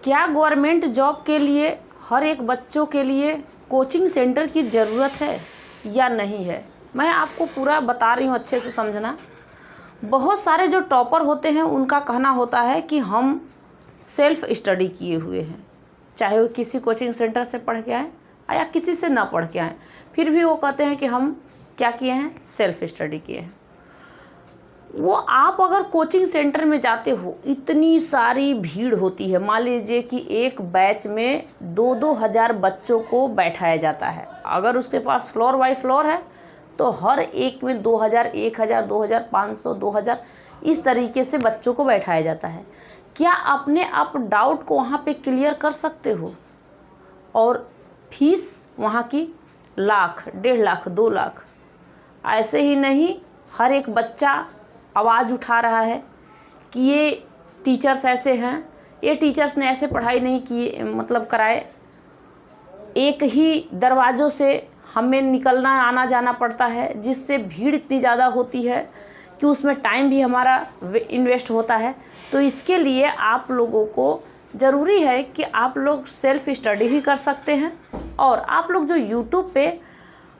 क्या government job के लिए हर एक बच्चों के लिए कोचिंग सेंटर की ज़रूरत है या नहीं है? मैं आपको पूरा बता रही हूँ, अच्छे से समझना। बहुत सारे जो टॉपर होते हैं उनका कहना होता है कि हम सेल्फ़ स्टडी किए हुए हैं, चाहे वो किसी कोचिंग सेंटर से पढ़ के आएँ या किसी से ना पढ़ के आएँ, फिर भी वो कहते हैं कि हम क्या किए हैं, सेल्फ़ स्टडी किए हैं। वो आप अगर कोचिंग सेंटर में जाते हो, इतनी सारी भीड़ होती है। मान लीजिए कि एक बैच में 2-2 हज़ार बच्चों को बैठाया जाता है। अगर उसके पास फ्लोर बाय फ्लोर है तो हर एक में 2000, 1000, 2500, 2000 इस तरीके से बच्चों को बैठाया जाता है। क्या अपने आप डाउट को वहाँ पे क्लियर कर सकते हो? और फीस वहाँ की लाख, 1.5 लाख, 2 लाख। ऐसे ही नहीं, हर एक बच्चा आवाज़ उठा रहा है कि ये टीचर्स ऐसे हैं, ये टीचर्स ने ऐसे पढ़ाई नहीं की, मतलब कराए। एक ही दरवाज़ों से हमें निकलना आना जाना पड़ता है, जिससे भीड़ इतनी ज़्यादा होती है कि उसमें टाइम भी हमारा इन्वेस्ट होता है। तो इसके लिए आप लोगों को ज़रूरी है कि आप लोग सेल्फ़ स्टडी भी कर सकते हैं। और आप लोग जो यूट्यूब पे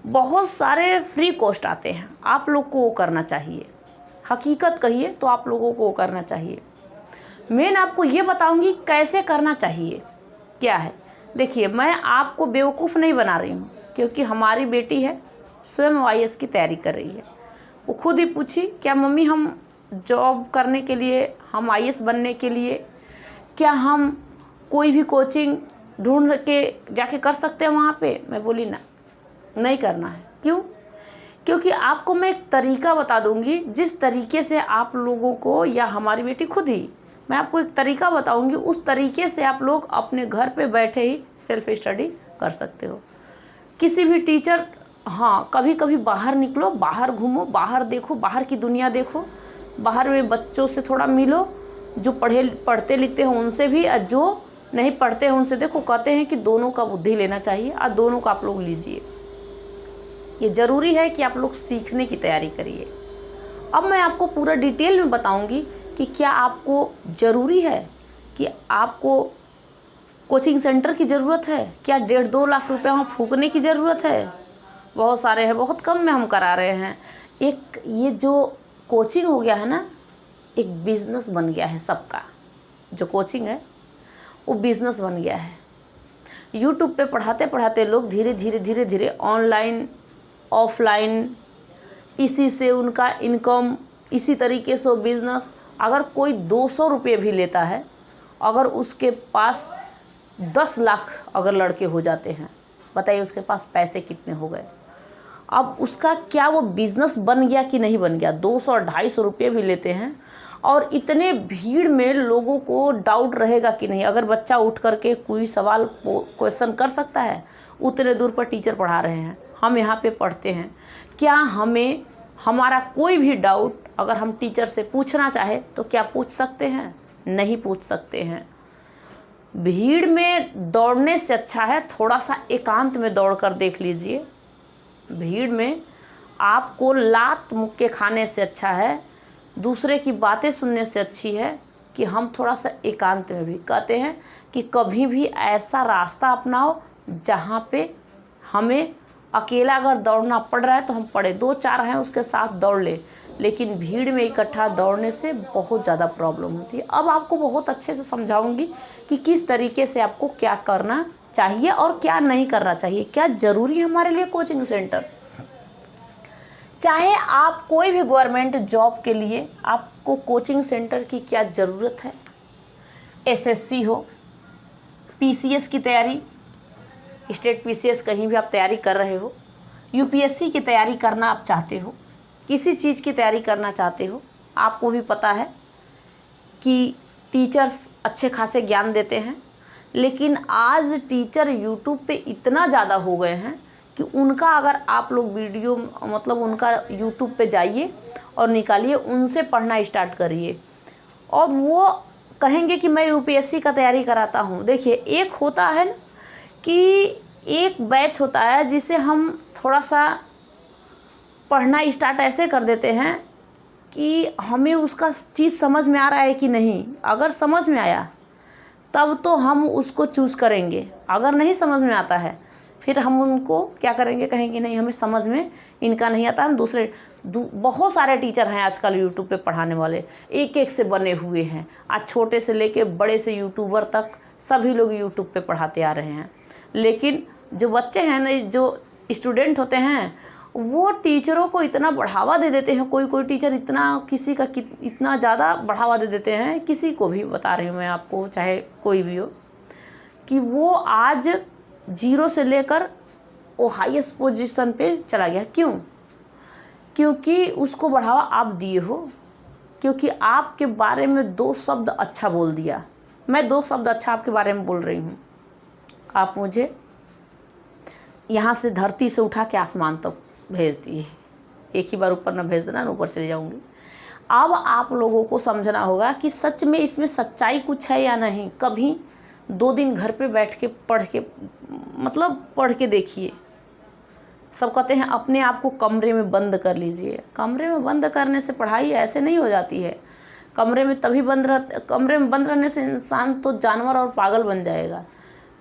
बहुत सारे फ्री कोर्स आते हैं, आप लोग को वो करना चाहिए। हकीकत कहिए तो आप लोगों को वो करना चाहिए। मैं आपको ये बताऊंगी कैसे करना चाहिए, क्या है। देखिए, मैं आपको बेवकूफ़ नहीं बना रही हूँ, क्योंकि हमारी बेटी है, स्वयं IAS की तैयारी कर रही है। वो खुद ही पूछी, क्या मम्मी हम जॉब करने के लिए, हम IAS बनने के लिए क्या हम कोई भी कोचिंग ढूंढ के जाके कर सकते हैं वहाँ पे? मैं बोली ना, नहीं करना है। क्यों? क्योंकि आपको मैं एक तरीका बता दूंगी, जिस तरीके से आप लोगों को, या हमारी बेटी खुद ही, मैं आपको एक तरीका बताऊंगी, उस तरीके से आप लोग अपने घर पे बैठे ही सेल्फ स्टडी कर सकते हो। किसी भी टीचर, हाँ, कभी कभी बाहर निकलो, बाहर घूमो, बाहर देखो, बाहर की दुनिया देखो, बाहर में बच्चों से थोड़ा मिलो, जो पढ़ते लिखते हैं उनसे भी, और जो नहीं पढ़ते हैं उनसे। देखो, कहते हैं कि दोनों का बुद्धि लेना चाहिए, और दोनों का आप लोग लीजिए। ये ज़रूरी है कि आप लोग सीखने की तैयारी करिए। अब मैं आपको पूरा डिटेल में बताऊंगी कि क्या आपको ज़रूरी है कि आपको कोचिंग सेंटर की ज़रूरत है, क्या 1.5-2 लाख रुपए वहाँ फूकने की ज़रूरत है। बहुत सारे हैं, बहुत कम में हम करा रहे हैं। एक ये जो कोचिंग हो गया है ना, एक बिज़नेस बन गया है सबका। जो कोचिंग है वो बिज़नेस बन गया है। यूट्यूब पे पढ़ाते पढ़ाते लोग धीरे धीरे ऑनलाइन, ऑफलाइन, इसी से उनका इनकम, इसी तरीके से बिज़नेस। अगर कोई 200 रुपये भी लेता है, अगर उसके पास 10 लाख अगर लड़के हो जाते हैं, बताइए उसके पास पैसे कितने हो गए। अब उसका क्या वो बिज़नेस बन गया कि नहीं बन गया? 200-250 रुपये भी लेते हैं, और इतने भीड़ में लोगों को डाउट रहेगा कि नहीं। अगर बच्चा उठ करके कोई सवाल क्वेश्चन कर सकता है, उतने दूर पर टीचर पढ़ा रहे हैं, हम यहाँ पे पढ़ते हैं, क्या हमें हमारा कोई भी डाउट अगर हम टीचर से पूछना चाहे तो क्या पूछ सकते हैं? नहीं पूछ सकते हैं। भीड़ में दौड़ने से अच्छा है थोड़ा सा एकांत में दौड़ कर देख लीजिए। भीड़ में आपको लात मुक्के खाने से अच्छा है, दूसरे की बातें सुनने से अच्छी है कि हम थोड़ा सा एकांत में भी। कहते हैं कि कभी भी ऐसा रास्ता अपनाओ जहाँ पे हमें अकेला अगर दौड़ना पड़ रहा है तो हम पड़े, 2-4 हैं उसके साथ दौड़ ले, लेकिन भीड़ में इकट्ठा दौड़ने से बहुत ज़्यादा प्रॉब्लम होती है। अब आपको बहुत अच्छे से समझाऊंगी कि किस तरीके से आपको क्या करना चाहिए और क्या नहीं करना चाहिए, क्या ज़रूरी है हमारे लिए कोचिंग सेंटर। चाहे आप कोई भी गवर्नमेंट जॉब के लिए आपको कोचिंग सेंटर की क्या ज़रूरत है। SSC हो, PCS की तैयारी, स्टेट PCS कहीं भी आप तैयारी कर रहे हो, UPSC की तैयारी करना आप चाहते हो, किसी चीज़ की तैयारी करना चाहते हो, आपको भी पता है कि टीचर्स अच्छे खासे ज्ञान देते हैं, लेकिन आज टीचर यूट्यूब पे इतना ज़्यादा हो गए हैं कि उनका अगर आप लोग वीडियो, मतलब उनका यूट्यूब पे जाइए और निकालिए, उनसे पढ़ना स्टार्ट करिए, और वो कहेंगे कि मैं UPSC का तैयारी कराता हूँ। देखिए, एक होता है ना कि एक बैच होता है जिसे हम थोड़ा सा पढ़ना स्टार्ट ऐसे कर देते हैं कि हमें उसका चीज़ समझ में आ रहा है कि नहीं। अगर समझ में आया तब तो हम उसको चूज़ करेंगे। अगर नहीं समझ में आता है फिर हम उनको क्या करेंगे, कहेंगे नहीं हमें समझ में इनका नहीं आता, हम दूसरे बहुत सारे टीचर हैं आजकल यूट्यूब पे पढ़ाने वाले, एक एक से बने हुए हैं। आज छोटे से लेके बड़े से यूट्यूबर तक सभी लोग यूट्यूब पे पढ़ाते आ रहे हैं। लेकिन जो बच्चे हैं ना, जो स्टूडेंट होते हैं, वो टीचरों को इतना बढ़ावा दे देते हैं। कोई कोई टीचर इतना किसी का इतना ज़्यादा बढ़ावा दे देते हैं, किसी को भी बता रही हूँ मैं आपको, चाहे कोई भी हो, कि वो आज 0 से लेकर वो हाईएस्ट पोजीशन पे चला गया। क्यों? क्योंकि उसको बढ़ावा आप दिए हो, क्योंकि आपके बारे में 2 शब्द अच्छा बोल दिया। मैं 2 शब्द अच्छा आपके बारे में बोल रही हूँ, आप मुझे यहाँ से धरती से उठा के आसमान तक भेज दिए। एक ही बार ऊपर न भेज देना, ऊपर चले जाऊँगी। अब आप लोगों को समझना होगा कि सच में इसमें सच्चाई कुछ है या नहीं। कभी 2 दिन घर पे बैठ के पढ़ के देखिए। सब कहते हैं अपने आप को कमरे में बंद कर लीजिए। कमरे में बंद करने से पढ़ाई ऐसे नहीं हो जाती है। कमरे में बंद रहने से इंसान तो जानवर और पागल बन जाएगा।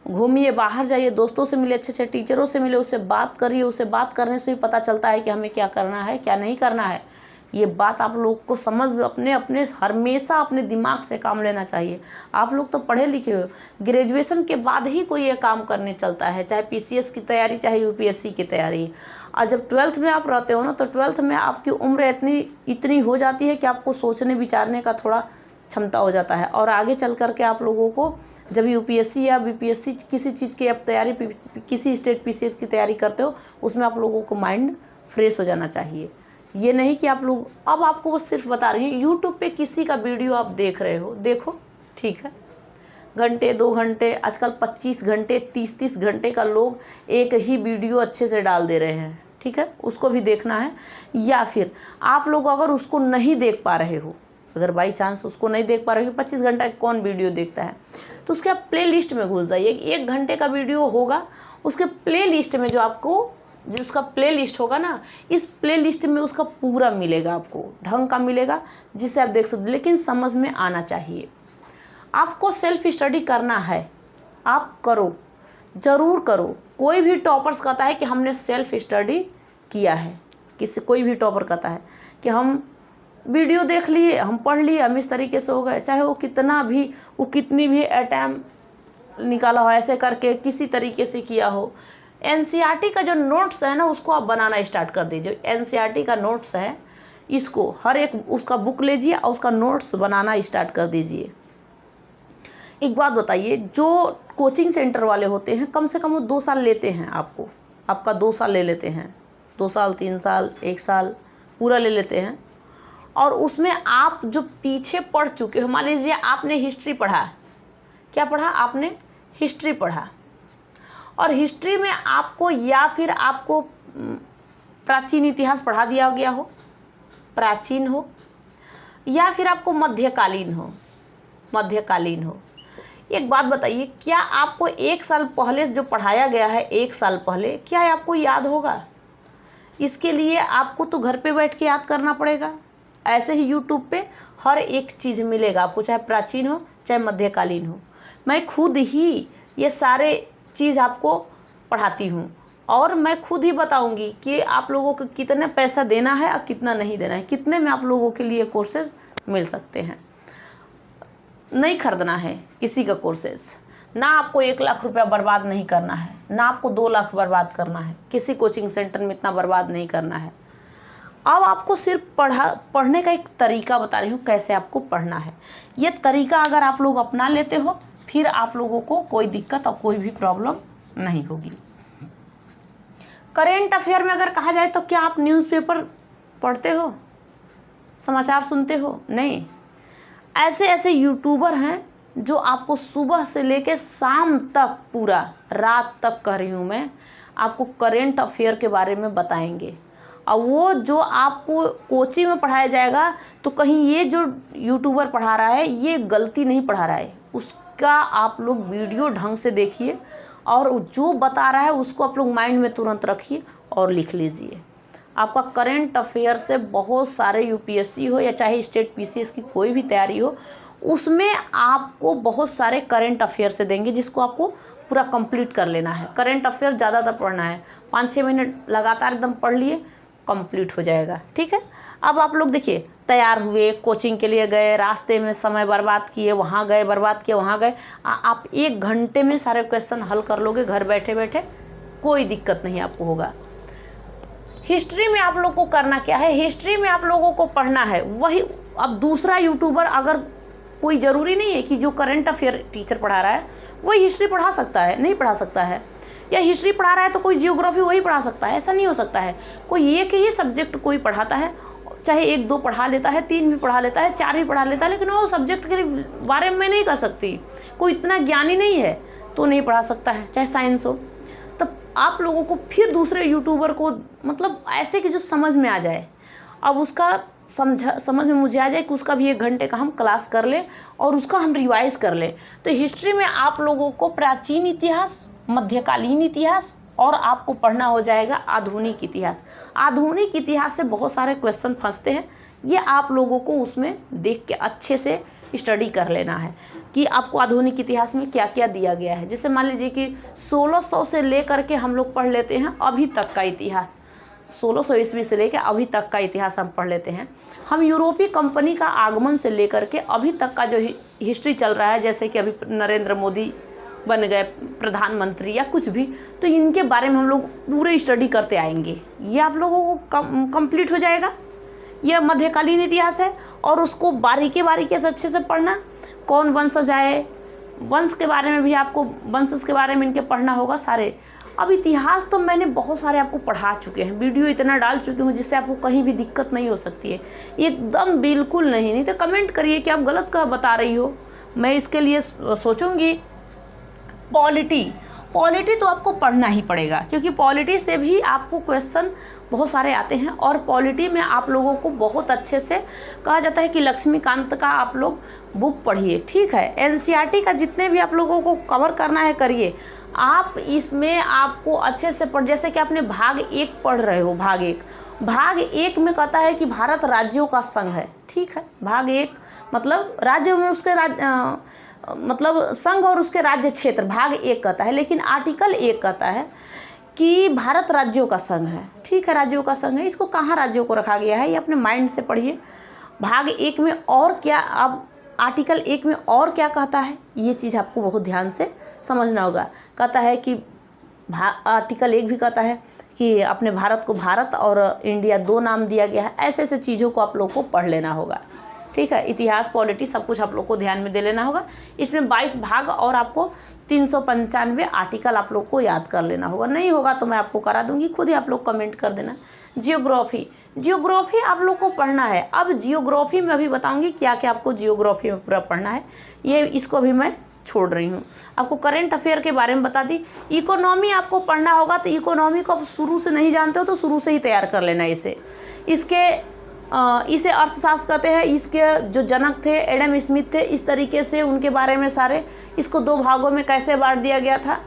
घूमिए, बाहर जाइए, दोस्तों से मिले, अच्छे अच्छे टीचरों से मिले, उससे बात करिए। उससे बात करने से भी पता चलता है कि हमें क्या करना है, क्या नहीं करना है। ये बात आप लोग को अपने हमेशा अपने दिमाग से काम लेना चाहिए। आप लोग तो पढ़े लिखे हो, ग्रेजुएशन के बाद ही कोई ये काम करने चलता है, चाहे पीसीएस की तैयारी, चाहे यूपीएससी की तैयारी। और जब 12th में आप रहते हो ना, तो 12th में आपकी उम्र इतनी हो जाती है कि आपको सोचने विचारने का थोड़ा क्षमता हो जाता है। और आगे चल कर के आप लोगों को जब यूपीएससी या बीपीएससी किसी चीज़ की आप तैयारी, किसी स्टेट पीसीएस की तैयारी करते हो, उसमें आप लोगों को माइंड फ्रेश हो जाना चाहिए। ये नहीं कि आप लोग, अब आपको बस सिर्फ बता रही हैं, यूट्यूब पे किसी का वीडियो आप देख रहे हो, देखो, ठीक है, घंटे 2 घंटे, आजकल 25 घंटे 30 घंटे का लोग एक ही वीडियो अच्छे से डाल दे रहे हैं, ठीक है, उसको भी देखना है। या फिर आप लोग अगर उसको नहीं देख पा रहे हो, अगर बाई चांस उसको नहीं देख पा रहे हो, 25 घंटा कौन वीडियो देखता है, तो उसके आप प्ले लिस्ट में घुस जाइए। 1 घंटे का वीडियो होगा, उसके प्ले लिस्ट में जिसका प्ले लिस्ट होगा ना, इस प्ले लिस्ट में उसका पूरा मिलेगा, आपको ढंग का मिलेगा, जिससे आप देख सकते। लेकिन समझ में आना चाहिए। आपको सेल्फ स्टडी करना है, आप करो, ज़रूर करो। कोई भी टॉपर्स कहता है कि हमने सेल्फ स्टडी किया है, कोई भी टॉपर कहता है कि हम वीडियो देख लिए, हम पढ़ लिए, हम इस तरीके से हो गए, चाहे वो कितनी भी अटैम्प्ट निकाला हो, ऐसे करके किसी तरीके से किया हो। एनसीईआरटी का जो नोट्स है ना, उसको आप बनाना स्टार्ट कर दीजिए। एनसीईआरटी का नोट्स है, इसको हर एक उसका बुक लीजिए और उसका नोट्स बनाना स्टार्ट कर दीजिए। एक बात बताइए, जो कोचिंग सेंटर वाले होते हैं, कम से कम वो 2 साल लेते हैं, आपका 2 साल ले लेते हैं, 2 साल 3 साल 1 साल पूरा ले लेते हैं। और उसमें आप जो पीछे पढ़ चुके हो, मान लीजिए आपने हिस्ट्री पढ़ा, क्या पढ़ा आपने? हिस्ट्री पढ़ा, और हिस्ट्री में आपको या फिर आपको प्राचीन इतिहास पढ़ा दिया गया हो, प्राचीन हो, या फिर आपको मध्यकालीन हो। एक बात बताइए, क्या आपको 1 साल पहले जो पढ़ाया गया है, 1 साल पहले, क्या आपको याद होगा? इसके लिए आपको तो घर पे बैठ के याद करना पड़ेगा। ऐसे ही यूट्यूब पे हर एक चीज़ मिलेगा आपको, चाहे प्राचीन हो चाहे मध्यकालीन हो। मैं खुद ही ये सारे चीज़ आपको पढ़ाती हूँ, और मैं खुद ही बताऊँगी कि आप लोगों को कितना पैसा देना है और कितना नहीं देना है, कितने में आप लोगों के लिए कोर्सेज मिल सकते हैं। नहीं खरीदना है किसी का कोर्सेज, ना आपको 1 लाख रुपया बर्बाद नहीं करना है, ना आपको 2 लाख बर्बाद करना है, किसी कोचिंग सेंटर में इतना बर्बाद नहीं करना है। अब आपको सिर्फ पढ़ने का एक तरीका बता रही हूँ, कैसे आपको पढ़ना है। ये तरीका अगर आप लोग अपना लेते हो, फिर आप लोगों को कोई दिक्कत और कोई भी प्रॉब्लम नहीं होगी। करेंट अफेयर में अगर कहा जाए तो क्या आप न्यूज़पेपर पढ़ते हो, समाचार सुनते हो? नहीं। ऐसे यूट्यूबर हैं जो आपको सुबह से लेकर शाम तक, पूरा रात तक कह रही हूँ मैं, आपको करेंट अफेयर के बारे में बताएंगे। और वो जो आपको कोचिंग में पढ़ाया जाएगा, तो कहीं ये जो यूट्यूबर पढ़ा रहा है ये गलती नहीं पढ़ा रहा है, उसका आप लोग वीडियो ढंग से देखिए, और जो बता रहा है उसको आप लोग माइंड में तुरंत रखिए और लिख लीजिए। आपका करेंट अफेयर से बहुत सारे यूपीएससी हो या चाहे स्टेट पीसीएस की कोई भी तैयारी हो, उसमें आपको बहुत सारे करंट अफेयर से देंगे जिसको आपको पूरा कंप्लीट कर लेना है। करंट अफेयर ज़्यादातर पढ़ना है, 5-6 मिनट लगातार एकदम पढ़ लिए, कंप्लीट हो जाएगा। ठीक है, अब आप लोग देखिए, तैयार हुए, कोचिंग के लिए गए, रास्ते में समय बर्बाद किए, वहाँ गए, बर्बाद किए, वहाँ गए, आप 1 घंटे में सारे क्वेश्चन हल कर लोगे घर बैठे बैठे, कोई दिक्कत नहीं आपको होगा। हिस्ट्री में आप लोग को करना क्या है, हिस्ट्री में आप लोगों को पढ़ना है वही। अब दूसरा यूट्यूबर, अगर कोई ज़रूरी नहीं है कि जो करंट अफेयर टीचर पढ़ा रहा है वही हिस्ट्री पढ़ा सकता है, नहीं पढ़ा सकता है, या हिस्ट्री पढ़ा रहा है तो कोई जियोग्राफी वही पढ़ा सकता है, ऐसा नहीं हो सकता है। कोई एक ही सब्जेक्ट कोई पढ़ाता है, चाहे 1-2 पढ़ा लेता है, 3 भी पढ़ा लेता है, 4 भी पढ़ा लेता है, लेकिन वो सब्जेक्ट के बारे में नहीं कर सकती, कोई इतना ज्ञानी नहीं है तो नहीं पढ़ा सकता है, चाहे साइंस हो। तब आप लोगों को फिर दूसरे यूट्यूबर को मतलब ऐसे कि जो समझ में आ जाए, अब उसका समझ में मुझे आ जाए कि उसका भी 1 घंटे का हम क्लास कर ले और उसका हम रिवाइज कर ले। तो हिस्ट्री में आप लोगों को प्राचीन इतिहास, मध्यकालीन इतिहास और आपको पढ़ना हो जाएगा आधुनिक इतिहास। आधुनिक इतिहास से बहुत सारे क्वेश्चन फंसते हैं, ये आप लोगों को उसमें देख के अच्छे से स्टडी कर लेना है कि आपको आधुनिक इतिहास में क्या क्या दिया गया है। जैसे मान लीजिए कि 1600 से लेकर के हम लोग पढ़ लेते हैं अभी तक का इतिहास, 1600 ईस्वी से लेकर अभी तक का इतिहास हम पढ़ लेते हैं। हम यूरोपीय कंपनी का आगमन से लेकर के अभी तक का जो हिस्ट्री चल रहा है, जैसे कि अभी नरेंद्र मोदी बन गए प्रधानमंत्री या कुछ भी, तो इनके बारे में हम लोग पूरे स्टडी करते आएंगे। ये आप लोगों को कंप्लीट हो जाएगा। यह मध्यकालीन इतिहास है और उसको बारीकी से अच्छे से पढ़ना। कौन वंशज आए, वंश के बारे में भी आपको, वंशज के बारे में इनके पढ़ना होगा सारे। अब इतिहास तो मैंने बहुत सारे आपको पढ़ा चुके हैं, वीडियो इतना डाल चुकी हूँ जिससे आपको कहीं भी दिक्कत नहीं हो सकती है, एकदम बिल्कुल नहीं तो कमेंट करिए कि आप गलत क्या बता रही हो, मैं इसके लिए सोचूंगी। पॉलिटी तो आपको पढ़ना ही पड़ेगा, क्योंकि पॉलिटी से भी आपको क्वेश्चन बहुत सारे आते हैं और पॉलिटी में आप लोगों को बहुत अच्छे से कहा जाता है कि लक्ष्मीकांत का आप लोग बुक पढ़िए। ठीक है, एनसीईआरटी का जितने भी आप लोगों को कवर करना है करिए। आप इसमें आपको अच्छे से पढ़, जैसे कि आपने भाग 1 पढ़ रहे हो, भाग एक में कहता है कि भारत राज्यों का संघ है। ठीक है, भाग 1 मतलब राज्य में उसके मतलब संघ और उसके राज्य क्षेत्र, भाग 1 कहता है, लेकिन आर्टिकल 1 कहता है कि भारत राज्यों का संघ है। ठीक है, राज्यों का संघ है, इसको कहाँ राज्यों को रखा गया है ये अपने माइंड से पढ़िए। भाग 1 में और क्या, अब आर्टिकल 1 में और क्या कहता है, ये चीज़ आपको बहुत ध्यान से समझना होगा। कहता है कि आर्टिकल 1 भी कहता है कि अपने भारत को भारत और इंडिया 2 नाम दिया गया है। ऐसे ऐसे चीज़ों को आप लोग को पढ़ लेना होगा। ठीक है, इतिहास, पॉलिटी सब कुछ आप लोग को ध्यान में दे लेना होगा। इसमें 22 भाग और आपको 395 आर्टिकल आप लोग को याद कर लेना होगा। नहीं होगा तो मैं आपको करा दूंगी, खुद ही आप लोग कमेंट कर देना। जियोग्राफी आप लोग को पढ़ना है। अब जियोग्राफी में अभी बताऊंगी क्या क्या आपको जियोग्राफी में पूरा पढ़ना है, ये इसको भी मैं छोड़ रही हूँ। आपको करंट अफेयर के बारे में बता दी। इकोनॉमी आपको पढ़ना होगा, तो इकोनॉमी को आप शुरू से नहीं जानते हो तो शुरू से ही तैयार कर लेना इसे अर्थशास्त्र कहते हैं। इसके जो जनक थे एडम स्मिथ थे, इस तरीके से उनके बारे में सारे, इसको 2 भागों में कैसे बांट दिया गया था,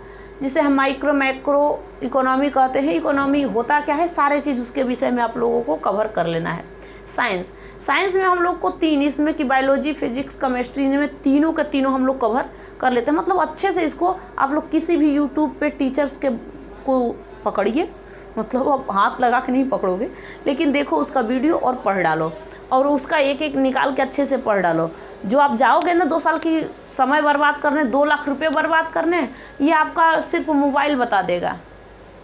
जिसे हम माइक्रो मैक्रो इकोनॉमी कहते हैं। इकोनॉमी होता क्या है, सारे चीज़ उसके विषय में आप लोगों को कवर कर लेना है। साइंस में हम लोग को 3, इसमें कि बायोलॉजी, फिजिक्स, केमिस्ट्री में तीनों के तीनों हम लोग कवर कर लेते हैं। मतलब अच्छे से इसको आप लोग किसी भी यूट्यूब पे टीचर्स के को पकड़िए, मतलब आप हाथ लगा के नहीं पकड़ोगे, लेकिन देखो उसका वीडियो और पढ़ डालो और उसका एक एक निकाल के अच्छे से पढ़ डालो। जो आप जाओगे ना 2 साल की समय बर्बाद करने, 2 लाख रुपए बर्बाद करने, ये आपका सिर्फ मोबाइल बता देगा,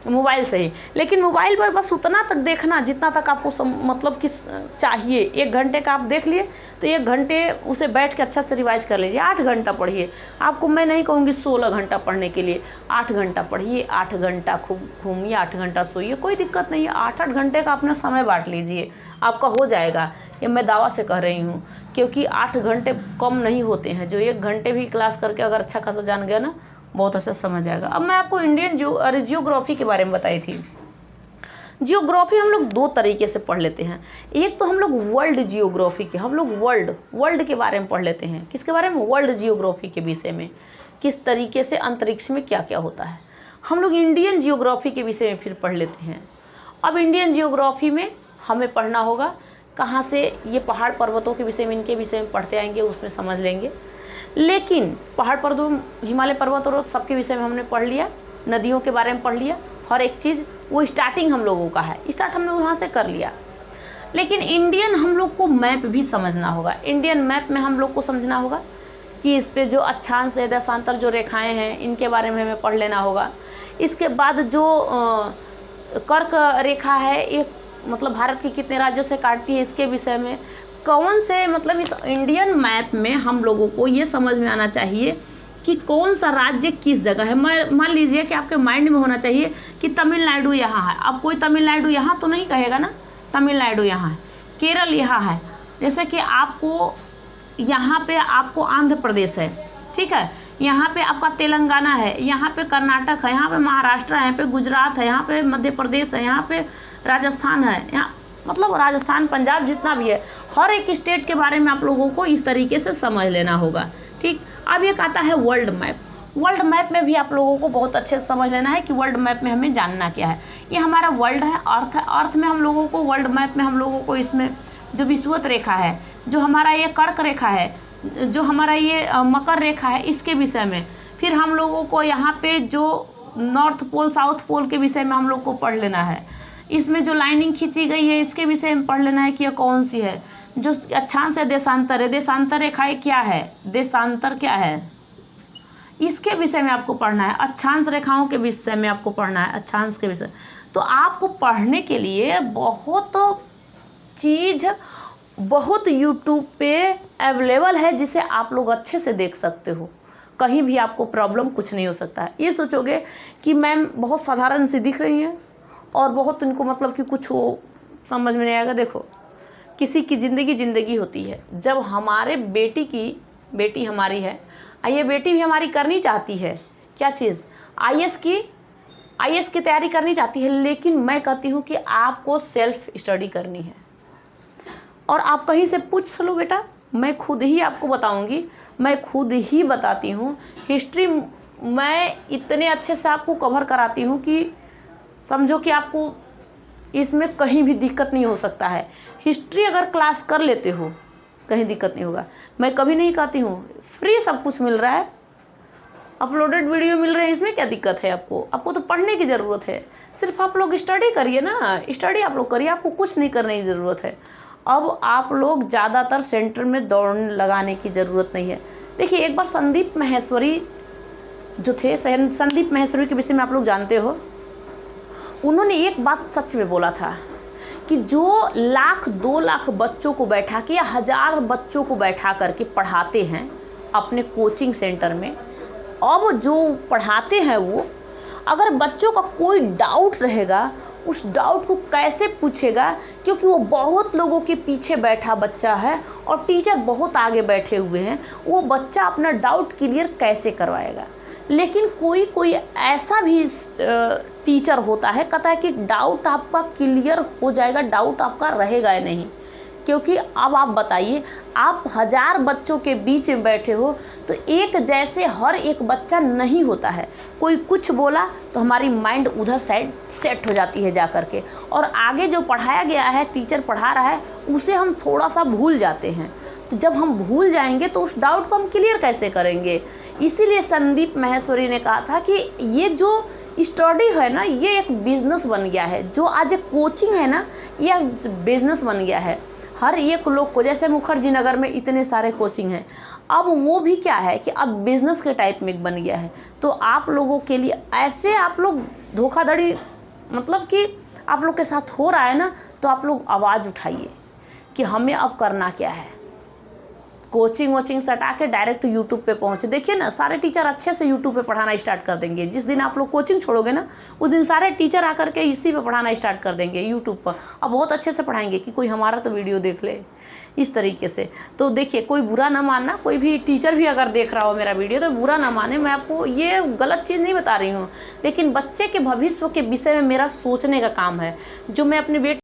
मोबाइल से ही। लेकिन मोबाइल पर बस उतना तक देखना जितना तक आपको मतलब कि चाहिए। 1 घंटे का आप देख लिए तो 1 घंटे उसे बैठ के अच्छा से रिवाइज कर लीजिए। 8 घंटा पढ़िए। आपको मैं नहीं कहूँगी 16 घंटा पढ़ने के लिए, 8 घंटा पढ़िए, 8 घंटा खूब घूमिए, 8 घंटा सोइए, कोई दिक्कत नहीं है। 8-8 घंटे का अपना समय बांट लीजिए, आपका हो जाएगा। ये मैं दावा से कह रही हूँ, क्योंकि 8 घंटे कम नहीं होते हैं। जो 1 घंटे भी क्लास करके अगर अच्छा खासा जान गया ना, बहुत अच्छा समझ आएगा। अब मैं आपको इंडियन जियोग्राफी के बारे में बताई थी। जियोग्राफी हम लोग 2 तरीके से पढ़ लेते हैं। एक तो हम लोग वर्ल्ड जियोग्राफी के, हम लोग वर्ल्ड के बारे में पढ़ लेते हैं। किसके बारे में? वर्ल्ड जियोग्राफी के विषय में, किस तरीके से अंतरिक्ष में क्या क्या होता है। हम लोग इंडियन जियोग्राफी के विषय में फिर पढ़ लेते हैं। अब इंडियन जियोग्राफी में हमें पढ़ना होगा कहाँ से ये पहाड़ पर्वतों के विषय में, इनके विषय में पढ़ते आएंगे, उसमें समझ लेंगे। लेकिन पहाड़ पर्वत, हिमालय पर्वत और सबके विषय में हमने पढ़ लिया, नदियों के बारे में पढ़ लिया, हर एक चीज़ वो स्टार्टिंग हम लोगों का है, स्टार्ट हमने वहाँ से कर लिया। लेकिन इंडियन हम लोग को मैप भी समझना होगा। इंडियन मैप में हम लोग को समझना होगा कि इस पे जो अक्षांश है, देशांतर जो रेखाएं हैं, इनके बारे में हमें पढ़ लेना होगा। इसके बाद जो कर्क रेखा है, एक मतलब भारत के कितने राज्यों से काटती है, इसके विषय में कौन से, मतलब इस इंडियन मैप में हम लोगों को ये समझ में आना चाहिए कि कौन सा राज्य किस जगह है। मान लीजिए कि आपके माइंड में होना चाहिए कि तमिलनाडु यहाँ है। अब कोई तमिलनाडु यहाँ तो नहीं कहेगा ना, तमिलनाडु यहाँ है, केरल यहाँ है। जैसे कि आपको यहाँ पे आपको आंध्र प्रदेश है, ठीक है, यहाँ पे आपका तेलंगाना है, यहाँ पे कर्नाटक है, यहाँ पे महाराष्ट्र है, यहाँ पे गुजरात है, यहाँ पे मध्य प्रदेश है, यहाँ पे राजस्थान है, यहाँ मतलब राजस्थान, पंजाब, जितना भी है, हर एक स्टेट के बारे में आप लोगों को इस तरीके से समझ लेना होगा। ठीक, अब एक आता है वर्ल्ड मैप। वर्ल्ड मैप में भी आप लोगों को बहुत अच्छे से समझ लेना है कि वर्ल्ड मैप में हमें जानना क्या है। ये हमारा वर्ल्ड है, अर्थ है। अर्थ में हम लोगों को, वर्ल्ड मैप में हम लोगों को इसमें जो विषुवत रेखा है, जो हमारा ये कर्क रेखा है, जो हमारा ये मकर रेखा है, इसके विषय में, फिर हम लोगों को यहाँ पे जो नॉर्थ पोल, साउथ पोल के विषय में हम लोग को पढ़ लेना है। इसमें जो लाइनिंग खींची गई है, इसके विषय में पढ़ लेना है कि यह कौन सी है। जो अक्षांश है, देशांतर है, देशांतर रेखाएं क्या है, देशांतर क्या है, इसके विषय में आपको पढ़ना है। अक्षांश रेखाओं के विषय में आपको पढ़ना है, अक्षांश के विषय। तो आपको पढ़ने के लिए बहुत चीज़, बहुत यूट्यूब पे अवेलेबल है, जिसे आप लोग अच्छे से देख सकते हो। कहीं भी आपको प्रॉब्लम कुछ नहीं हो सकता है। ये सोचोगे कि मैम बहुत साधारण सी दिख रही हैं और बहुत इनको मतलब कि कुछ हो समझ में नहीं आएगा। देखो, किसी की ज़िंदगी होती है। जब हमारे बेटी हमारी है, ये बेटी भी हमारी करनी चाहती है क्या चीज़, आईएएस की तैयारी करनी चाहती है। लेकिन मैं कहती हूँ कि आपको सेल्फ स्टडी करनी है। और आप कहीं से पूछ लो बेटा, मैं खुद ही आपको बताऊंगी, मैं खुद ही बताती हूँ। हिस्ट्री मैं इतने अच्छे से आपको कवर कराती हूँ कि समझो कि आपको इसमें कहीं भी दिक्कत नहीं हो सकता है। हिस्ट्री अगर क्लास कर लेते हो, कहीं दिक्कत नहीं होगा। मैं कभी नहीं कहती हूँ, फ्री सब कुछ मिल रहा है, अपलोडेड वीडियो मिल रहे हैं, इसमें क्या दिक्कत है आपको तो पढ़ने की ज़रूरत है। सिर्फ आप लोग स्टडी करिए ना, स्टडी आप लोग करिए, आपको कुछ नहीं करने की ज़रूरत है। अब आप लोग ज़्यादातर सेंटर में दौड़ लगाने की ज़रूरत नहीं है। देखिए, एक बार संदीप माहेश्वरी जो थे, संदीप माहेश्वरी के विषय में आप लोग जानते हो, उन्होंने एक बात सच में बोला था कि जो 1,00,000 2 लाख बच्चों को बैठा के या 1000 बच्चों को बैठा करके पढ़ाते हैं अपने कोचिंग सेंटर में, अब जो पढ़ाते हैं वो, अगर बच्चों का कोई डाउट रहेगा, उस डाउट को कैसे पूछेगा, क्योंकि वो बहुत लोगों के पीछे बैठा बच्चा है और टीचर बहुत आगे बैठे हुए हैं, वो बच्चा अपना डाउट क्लियर कैसे करवाएगा। लेकिन कोई ऐसा भी टीचर होता है, कहता है कि डाउट आपका क्लियर हो जाएगा, डाउट आपका रहेगा नहीं। क्योंकि अब आप बताइए, आप 1000 बच्चों के बीच में बैठे हो, तो एक जैसे हर एक बच्चा नहीं होता है। कोई कुछ बोला तो हमारी माइंड उधर साइड सेट हो जाती है जा कर के, और आगे जो पढ़ाया गया है, टीचर पढ़ा रहा है, उसे हम थोड़ा सा भूल जाते हैं। तो जब हम भूल जाएंगे तो उस डाउट को हम क्लियर कैसे करेंगे। इसीलिए संदीप माहेश्वरी ने कहा था कि ये जो स्टडी है ना, ये एक बिजनेस बन गया है। जो आज एक कोचिंग है ना, ये बिजनेस बन गया है। हर एक लोग को, जैसे मुखर्जी नगर में इतने सारे कोचिंग हैं, अब वो भी क्या है कि अब बिजनेस के टाइप में बन गया है। तो आप लोगों के लिए ऐसे आप लोग धोखाधड़ी मतलब कि आप लोग के साथ हो रहा है ना, तो आप लोग आवाज़ उठाइए कि हमें अब करना क्या है। कोचिंग वोचिंग सटा के डायरेक्ट यूट्यूब पे पहुँचे। देखिए ना, सारे टीचर अच्छे से यूट्यूब पे पढ़ाना स्टार्ट कर देंगे। जिस दिन आप लोग कोचिंग छोड़ोगे ना, उस दिन सारे टीचर आकर के इसी पे पढ़ाना स्टार्ट कर देंगे यूट्यूब पर। अब बहुत अच्छे से पढ़ाएंगे कि कोई हमारा तो वीडियो देख ले, इस तरीके से। तो देखिए, कोई बुरा ना मानना, कोई भी टीचर भी अगर देख रहा हो मेरा वीडियो तो बुरा ना माने। मैं आपको ये गलत चीज़ नहीं बता रही हूँ, लेकिन बच्चे के भविष्य के विषय में मेरा सोचने का काम है। जो मैं अपने बेटे